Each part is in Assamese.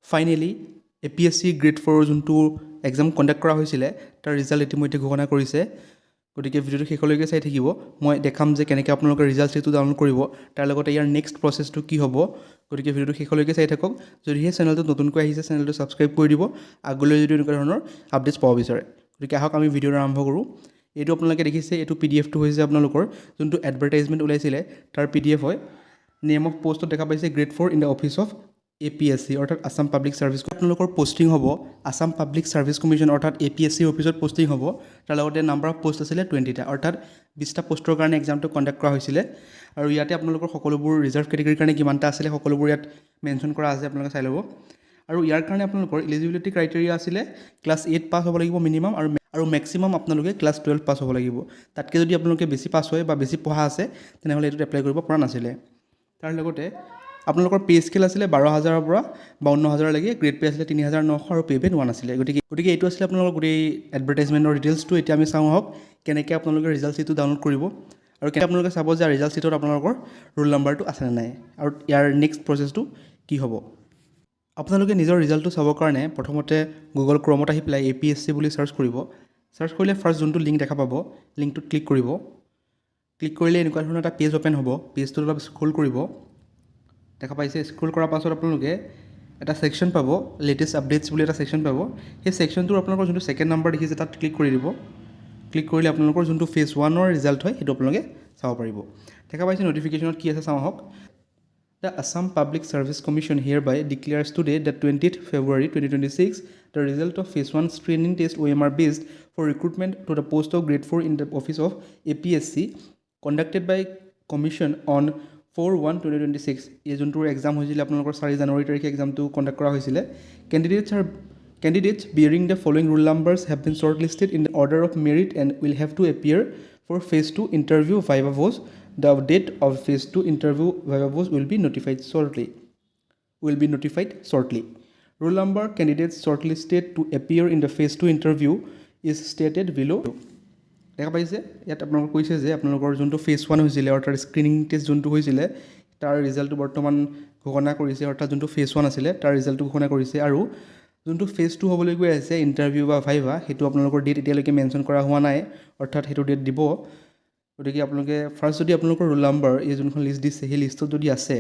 ফাইনেলি APSC গ্ৰেড 4 যোনটো এক্সাম কণ্ডাক্ট কৰা হৈছিলে তাৰ ৰিজাল্ট ইতিমধ্যে ঘোষণা কৰিছে গতিকে ভিডিঅ'টো শেষলৈকে চাই থাকিব মই দেখাম যে কেনেকৈ আপোনালোকে ৰিজাল্ট চিটটো ডাউনলোড কৰিব তাৰ লগতে ইয়াৰ নেক্সট প্ৰচেছটো কি হ'ব গতিকে ভিডিঅ'টো শেষলৈকে চাই থাকক যদিহে চেনেলটো নতুনকৈ আহিছে চেনেলটো ছাবস্ক্ৰাইব কৰি দিব আগলৈ যদি এনেকুৱা ধৰণৰ আপডেটছ পাব বিচাৰে গতিকে আহক আমি ভিডিঅ'টো আৰম্ভ কৰোঁ এইটো আপোনালোকে দেখিছে এইটো PDF-টো হৈছে আপোনালোকৰ যোনটো এডভাৰটাইজমেণ্ট ওলাইছিলে তাৰ PDF হয় নেম অফ পোষ্টত দেখা পাইছে grade 4 in the office of APSC অৰ্থাৎ আসাম পাব্লিক সাৰ্ভিস আপোনালোকৰ পোষ্টিং হ'ব আসাম পাব্লিক সাৰ্ভিস কমিশন অৰ্থাৎ APSC অফিচত পোষ্টিং হ'ব তাৰ লগতে নাম্বাৰ অফ পোষ্ট আছিলে 20টা অৰ্থাৎ 20টা পোষ্টৰ কাৰণে এক্সামটো কণ্ডাক্ট কৰা হৈছিলে আৰু ইয়াতে আপোনালোকৰ সকলোবোৰ ৰিজাৰ্ভ কেটেগৰীৰ কাৰণে কিমানটা আছিলে সকলোবোৰ ইয়াত মেনশ্যন কৰা আছে আপোনালোকে চাই ল'ব আৰু ইয়াৰ কাৰণে আপোনালোকৰ এলিজিবিলিটি ক্ৰাইটেৰিয়া আছিলে ক্লাছ 8 পাছ হ'ব লাগিব মিনিমাম আৰু মেক্সিমাম আপোনালোকে ক্লাছ 12 পাছ হ'ব লাগিব তাতকৈ যদি আপোনালোকে বেছি পাছ হয় বা বেছি পঢ়া আছে তেনেহ'লে এইটোত এপ্লাই কৰিব পৰা নাছিলে তাৰ লগতে আপোনালোকৰ পে স্কেল আছিলে 12,000 ৰ পৰা 52,000 লৈকে গ্ৰেড পে আছিলে 3,900 আৰু পে বেন 1 আছিলে গতিকে এইটো আছিলে আপোনালোকৰ গোটেই এডভাৰটাইজমেণ্টৰ ডিটেইলছটো এতিয়া আমি চাওঁ আহক কেনেকৈ আপোনালোকে ৰিজাল্ট চিটটো ডাউনলোড কৰিব আৰু কেনেকৈ আপোনালোকে চাব যে ৰিজাল্ট চিটত আপোনালোকৰ ৰোল নাম্বাৰটো আছে নে নাই আৰু ইয়াৰ নেক্সট প্ৰচেছটো কি হ'ব আপোনালোকে নিজৰ ৰিজাল্টটো চাবৰ কাৰণে প্ৰথমতে গুগল ক্ৰমত আহি পেলাই APSC বুলি সাৰ্চ কৰিব সাৰ্চ কৰিলে ফাৰ্ষ্ট যোনটো লিংক দেখা পাব লিংকটোত ক্লিক কৰিব ক্লিক কৰিলে এনেকুৱা ধৰণৰ এটা পেজ ওপেন হ'ব পেজটো অলপ স্ক্ৰল কৰিব দেখা পাইছে স্ক্ৰল কৰাৰ পাছত আপোনালোকে এটা সেকশন পাব লেটেষ্ট আপডেটছ বুলি এটা সেকশন পাব সেই সেকশনটোৰ আপোনালোকৰ যোনটো সেকেন্ড নাম্বাৰ দেখিছে তাত ক্লিক কৰি দিব ক্লিক কৰিলে আপোনালোকৰ যোনটো ফেজ 1 ৰ ৰিজাল্ট হয় সেইটো আপোনালোকে চাব পাৰিব দেখা পাইছে নটিফিকেশনত কি আছে চাওঁ আহক The Assam Public Service Commission hereby declares today that 20th February 2026 the result of phase 1 screening test OMR based for recruitment to the post of grade 4 in the office of APSC conducted by commission on 4/1/2026 এই যোনটো এক্সাম হৈছিল আপোনালোকৰ 4 জানুৱাৰী তাৰিখে এক্সামটো কণ্ডাক্ট কৰা হৈছিল candidates bearing the following roll numbers have been shortlisted in the order of merit and will have to appear for phase 2 interview viva voce the date of phase 2 interview viva voce will be notified shortly roll number candidates shortlisted to appear in the phase 2 interview is stated below দেখা পাইছে ইয়াত আপোনালোকৰ কৈছে যে আপোনালোকৰ যোনটো ফেজ 1 হৈছিল অৰ্থাৎ স্ক্ৰিনিং টেষ্ট যোনটো হৈছিল তাৰ ৰিজাল্টটো বৰ্তমান ঘোষণা কৰিছে অৰ্থাৎ যোনটো ফেজ 1 আছিল তাৰ ৰিজাল্টটো ঘোষণা কৰিছে আৰু যোনটো ফেজ 2 হ'বলৈ গৈ আছে ইন্টাৰভিউ বা ভাইভা সেইটো আপোনালোকৰ ডেট এতিয়ালৈকে মেনশ্যন কৰা হোৱা নাই অৰ্থাৎ সেইটো ডেট দিব গতিকে আপোনালোকে ফাৰ্ষ্ট যদি আপোনালোকৰ ৰোল নাম্বাৰ এই যোনখন লিষ্ট দিছে সেই লিষ্টত যদি আছে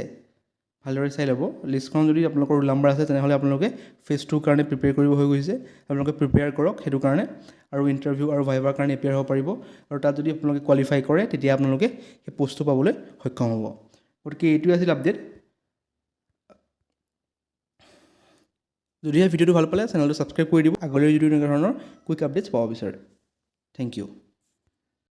ভালদৰে চাই ল'ব লিষ্টখন যদি আপোনালোকৰ ৰোল নাম্বাৰ আছে তেনেহ'লে আপোনালোকে ফেজ 2 কাৰণে প্ৰিপেয়াৰ কৰিব হৈ গৈছে আপোনালোকে প্ৰিপেয়াৰ কৰক সেইটো কাৰণে আৰু ইন্টাৰভিউ আৰু ভাইভাৰ কাৰণে এপিয়াৰ হ'ব পাৰিব আৰু তাত যদি আপোনালোকে কোৱালিফাই কৰে তেতিয়া আপোনালোকে সেই পোষ্টটো পাবলৈ সক্ষম হ'ব গতিকে এইটোৱে আছিল আপডেট যদিহে ভিডিঅ'টো ভাল পালে চেনেলটো ছাবস্ক্ৰাইব কৰি দিব আগলৈ যদি এনেকুৱা ধৰণৰ কুইক আপডেটছ পাব বিচাৰে থেংক ইউ